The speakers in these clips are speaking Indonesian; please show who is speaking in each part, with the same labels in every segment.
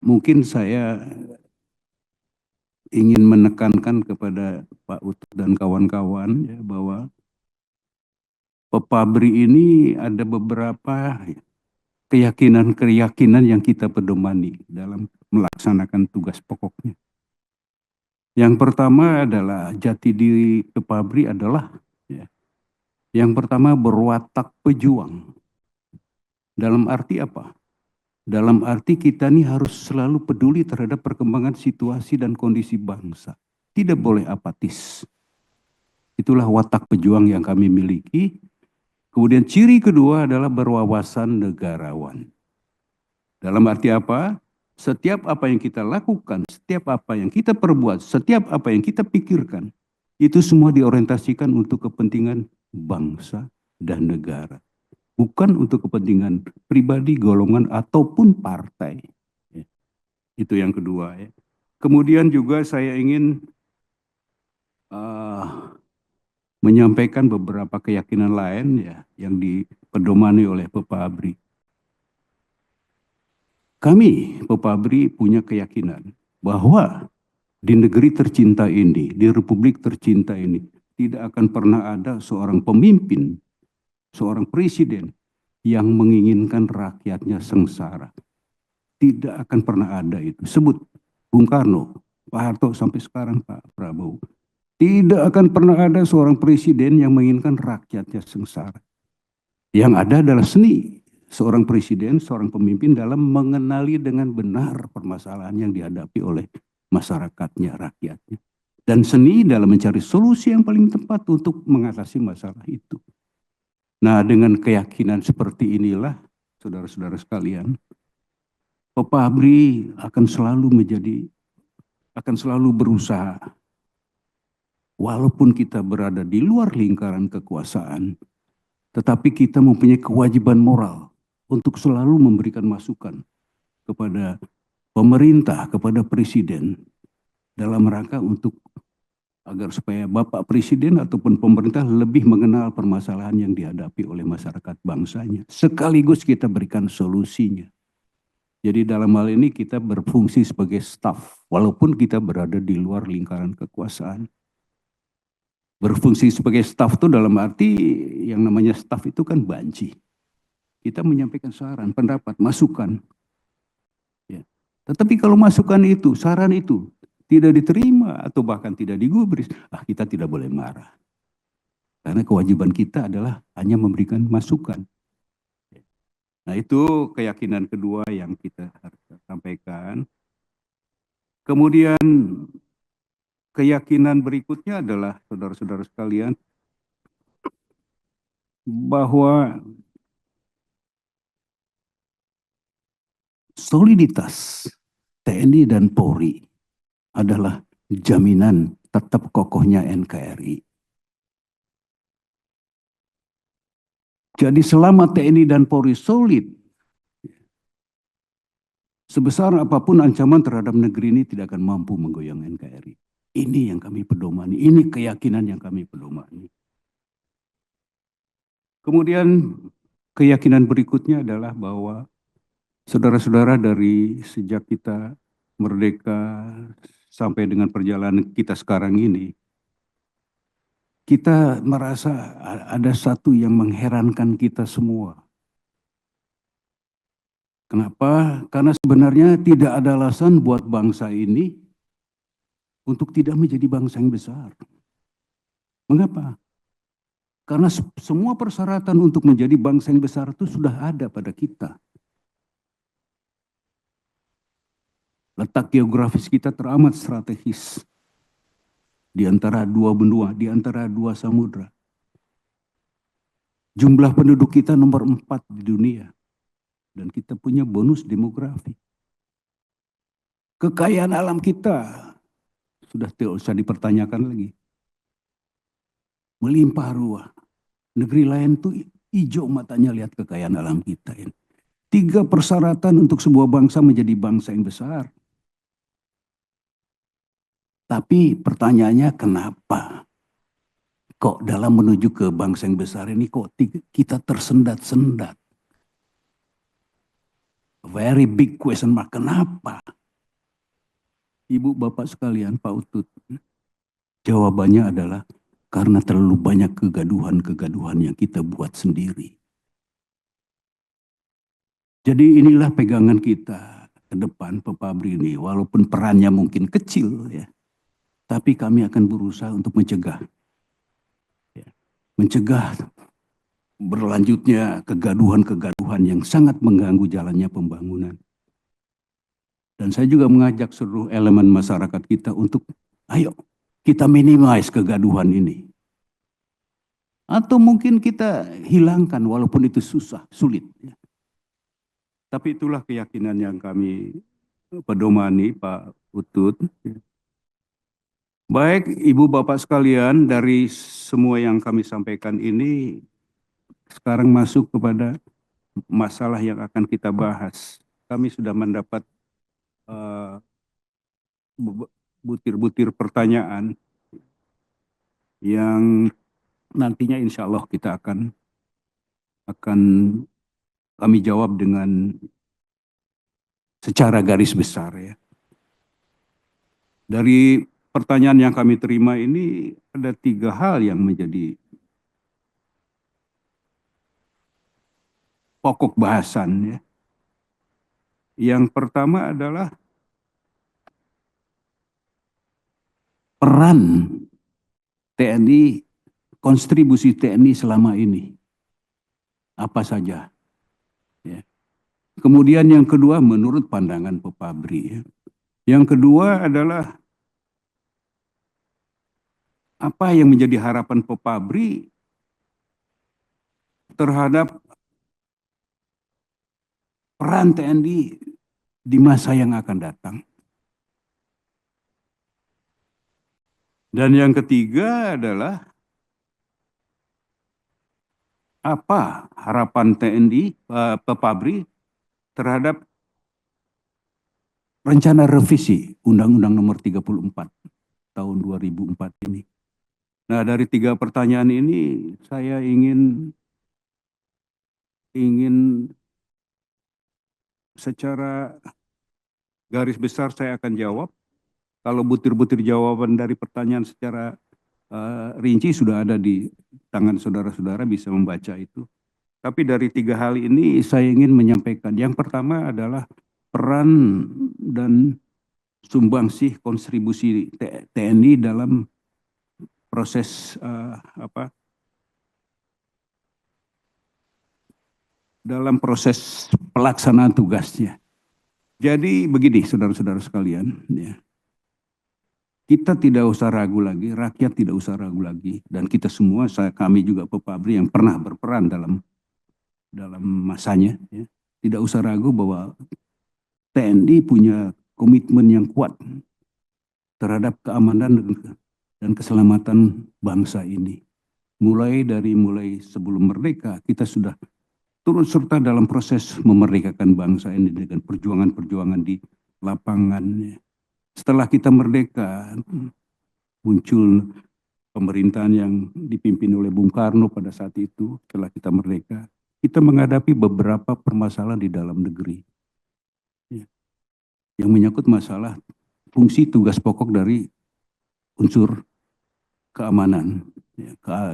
Speaker 1: Mungkin saya ingin menekankan kepada Pak Utut dan kawan-kawan ya, bahwa Pepabri ini ada beberapa keyakinan-keyakinan yang kita pedomani dalam melaksanakan tugas pokoknya. Yang pertama adalah jati diri Pepabri adalah ya, yang pertama berwatak pejuang. Dalam arti apa? Dalam arti kita ini harus selalu peduli terhadap perkembangan situasi dan kondisi bangsa. Tidak boleh apatis. Itulah watak pejuang yang kami miliki. Kemudian ciri kedua adalah berwawasan negarawan. Dalam arti apa? Setiap apa yang kita lakukan, setiap apa yang kita perbuat, setiap apa yang kita pikirkan, itu semua diorientasikan untuk kepentingan bangsa dan negara. Bukan untuk kepentingan pribadi, golongan, ataupun partai. Itu yang kedua. Ya. Kemudian juga saya ingin menyampaikan beberapa keyakinan lain ya, yang dipedomani oleh Pepabri. Kami, Pepabri, punya keyakinan bahwa di negeri tercinta ini, di republik tercinta ini, tidak akan pernah ada seorang pemimpin, seorang presiden yang menginginkan rakyatnya sengsara. Tidak akan pernah ada itu. Sebut Bung Karno, Pak Harto, sampai sekarang Pak Prabowo. Tidak akan pernah ada seorang presiden yang menginginkan rakyatnya sengsara. Yang ada adalah seni seorang presiden, seorang pemimpin dalam mengenali dengan benar permasalahan yang dihadapi oleh masyarakatnya, rakyatnya. Dan seni dalam mencari solusi yang paling tepat untuk mengatasi masalah itu. Nah, dengan keyakinan seperti inilah, saudara-saudara sekalian, Pepabri akan selalu berusaha, walaupun kita berada di luar lingkaran kekuasaan, tetapi kita mempunyai kewajiban moral untuk selalu memberikan masukan kepada pemerintah, kepada presiden, dalam rangka untuk agar supaya Bapak Presiden ataupun pemerintah lebih mengenal permasalahan yang dihadapi oleh masyarakat bangsanya. Sekaligus kita berikan solusinya. Jadi dalam hal ini kita berfungsi sebagai staf, walaupun kita berada di luar lingkaran kekuasaan. Berfungsi sebagai staf itu dalam arti yang namanya staf itu kan banci. Kita menyampaikan saran, pendapat, masukan. Ya. Tetapi kalau masukan itu, saran itu tidak diterima atau bahkan tidak digubris, kita tidak boleh marah. Karena kewajiban kita adalah hanya memberikan masukan. Nah, itu keyakinan kedua yang kita harus sampaikan. Kemudian keyakinan berikutnya adalah, saudara-saudara sekalian, bahwa soliditas TNI dan Polri adalah jaminan tetap kokohnya NKRI. Jadi selama TNI dan Polri solid, sebesar apapun ancaman terhadap negeri ini tidak akan mampu menggoyang NKRI. Ini yang kami pedomani, ini keyakinan yang kami pedomani. Kemudian keyakinan berikutnya adalah bahwa saudara-saudara, dari sejak kita merdeka sampai dengan perjalanan kita sekarang ini, kita merasa ada satu yang mengherankan kita semua. Kenapa? Karena sebenarnya tidak ada alasan buat bangsa ini untuk tidak menjadi bangsa yang besar. Mengapa? Karena semua persyaratan untuk menjadi bangsa yang besar itu sudah ada pada kita. Letak geografis kita teramat strategis. Di antara dua benua, di antara dua samudra. Jumlah penduduk kita nomor 4 di dunia. Dan kita punya bonus demografi. Kekayaan alam kita sudah tidak usah dipertanyakan lagi. Melimpah ruah. Negeri lain tuh hijau matanya lihat kekayaan alam kita ini. 3 persyaratan untuk sebuah bangsa menjadi bangsa yang besar. Tapi pertanyaannya kenapa? Kok dalam menuju ke bangsa yang besar ini kok kita tersendat-sendat? Very big question mark. Kenapa? Ibu bapak sekalian, Pak Utut, jawabannya adalah karena terlalu banyak kegaduhan-kegaduhan yang kita buat sendiri. Jadi inilah pegangan kita ke depan Pak Fabri ini, walaupun perannya mungkin kecil ya, tapi kami akan berusaha untuk mencegah, ya, mencegah berlanjutnya kegaduhan-kegaduhan yang sangat mengganggu jalannya pembangunan. Dan saya juga mengajak seluruh elemen masyarakat kita untuk, ayo kita minimize kegaduhan ini. Atau mungkin kita hilangkan walaupun itu susah, sulit. Tapi itulah keyakinan yang kami pedomani, Pak Utut. Baik, Ibu Bapak sekalian, dari semua yang kami sampaikan ini, sekarang masuk kepada masalah yang akan kita bahas. Kami sudah mendapat butir-butir pertanyaan yang nantinya insya Allah kita akan kami jawab dengan secara garis besar ya. Dari pertanyaan yang kami terima ini ada 3 hal yang menjadi pokok bahasan ya. Yang pertama adalah peran TNI, kontribusi TNI selama ini. Apa saja. Ya. Kemudian yang kedua menurut pandangan Pak Fabri. Ya. Yang kedua adalah apa yang menjadi harapan Pak Fabri terhadap peran TNI di masa yang akan datang. Dan yang ketiga adalah apa harapan TNI, Pak Fabri terhadap rencana revisi Undang-Undang Nomor 34 tahun 2004 ini. Nah, dari 3 pertanyaan ini saya ingin secara garis besar saya akan jawab. Kalau butir-butir jawaban dari pertanyaan secara rinci sudah ada di tangan saudara-saudara, bisa membaca itu. Tapi dari 3 hal ini saya ingin menyampaikan. Yang pertama adalah peran dan sumbangsih kontribusi TNI dalam proses dalam proses pelaksanaan tugasnya. Jadi begini saudara-saudara sekalian, ya. Kita tidak usah ragu lagi, rakyat tidak usah ragu lagi, dan kita semua, kami juga Pak Fabri yang pernah berperan dalam masanya, ya. Tidak usah ragu bahwa TNI punya komitmen yang kuat terhadap keamanan dan keselamatan bangsa ini. Mulai sebelum merdeka, kita sudah turut serta dalam proses memerdekakan bangsa ini dengan perjuangan-perjuangan di lapangan. Setelah kita merdeka, muncul pemerintahan yang dipimpin oleh Bung Karno pada saat itu. Setelah kita merdeka, kita menghadapi beberapa permasalahan di dalam negeri. Yang menyangkut masalah fungsi tugas pokok dari unsur keamanan,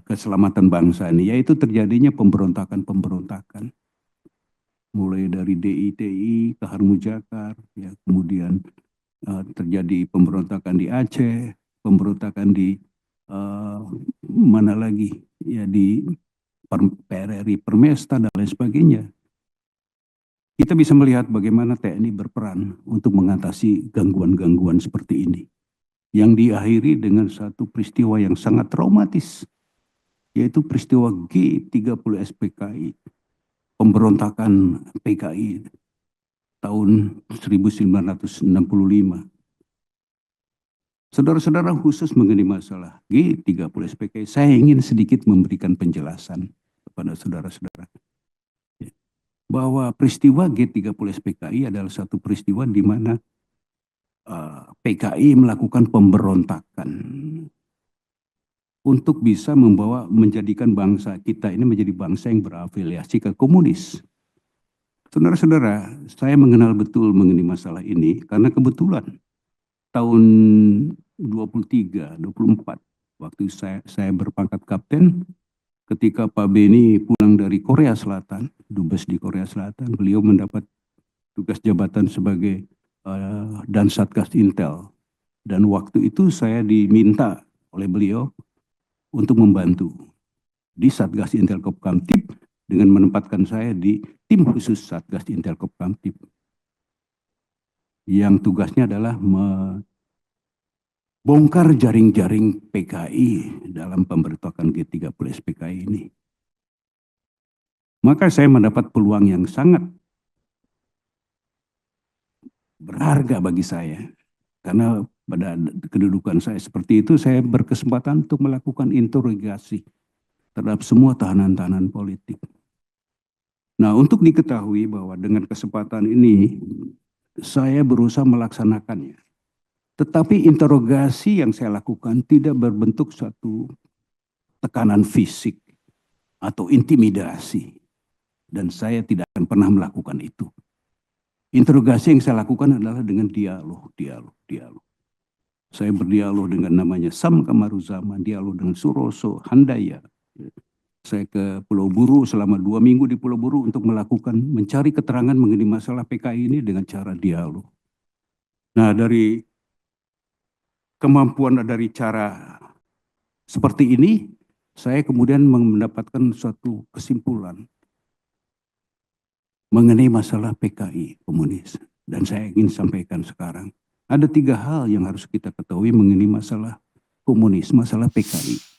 Speaker 1: keselamatan bangsa ini, yaitu terjadinya pemberontakan-pemberontakan. Mulai dari DITI, Kahar Mujakar, ya, kemudian terjadi pemberontakan di Aceh, pemberontakan di mana lagi, ya di PRRI Permesta dan lain sebagainya. Kita bisa melihat bagaimana TNI berperan untuk mengatasi gangguan-gangguan seperti ini, yang diakhiri dengan satu peristiwa yang sangat traumatis, yaitu peristiwa G30 SPKI, pemberontakan PKI tahun 1965. Saudara-saudara, khusus mengenai masalah G30 SPKI, saya ingin sedikit memberikan penjelasan kepada saudara-saudara. Bahwa peristiwa G30 SPKI adalah satu peristiwa di mana PKI melakukan pemberontakan untuk bisa menjadikan bangsa kita ini menjadi bangsa yang berafiliasi ke komunis. Saudara-saudara, saya mengenal betul mengenai masalah ini karena kebetulan tahun 23, 24, waktu saya berpangkat kapten, ketika Pak Beni pulang dari Korea Selatan, dubes di Korea Selatan, beliau mendapat tugas jabatan sebagai dan Satgas Intel. Dan waktu itu saya diminta oleh beliau untuk membantu di Satgas Intel Kopkamtib dengan menempatkan saya di tim khusus Satgas Intel Kopkamtib yang tugasnya adalah membongkar jaring-jaring PKI dalam pemberontakan G30 PKI ini. Maka saya mendapat peluang yang sangat berharga bagi saya. Karena pada kedudukan saya seperti itu, saya berkesempatan untuk melakukan interogasi terhadap semua tahanan-tahanan politik. Nah, untuk diketahui bahwa dengan kesempatan ini, saya berusaha melaksanakannya. Tetapi interogasi yang saya lakukan tidak berbentuk suatu tekanan fisik atau intimidasi. Dan saya tidak akan pernah melakukan itu. Interogasi yang saya lakukan adalah dengan dialog. Saya berdialog dengan namanya Sam Kamaruzaman, dialog dengan Suroso, Handaya. Saya ke Pulau Buru selama 2 minggu di Pulau Buru untuk mencari keterangan mengenai masalah PKI ini dengan cara dialog. Nah, dari kemampuan dari cara seperti ini, saya kemudian mendapatkan suatu kesimpulan mengenai masalah PKI komunis. Dan saya ingin sampaikan sekarang. Ada 3 hal yang harus kita ketahui mengenai masalah komunis, masalah PKI.